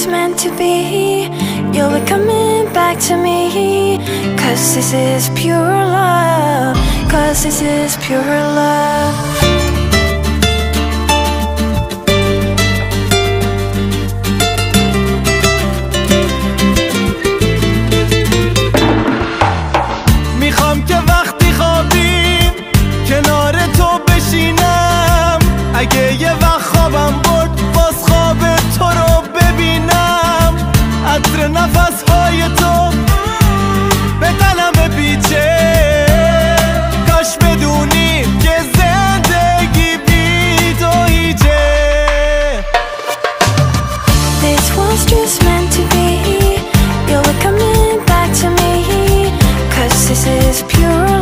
just meant to be. You'll be coming back to me. 'Cause this is pure love. 'Cause this is pure love. میخوام که وقتی خوابیم کنار تو بشینم. اگه یه وقت خوابم برد باز خواب تو رو ببینم. عطر نفسهای تو به قلم پیچه. کاش بدونی که زندگی بی تو هیچه. This was just meant to be. You'll be coming back to me. 'Cause this is pure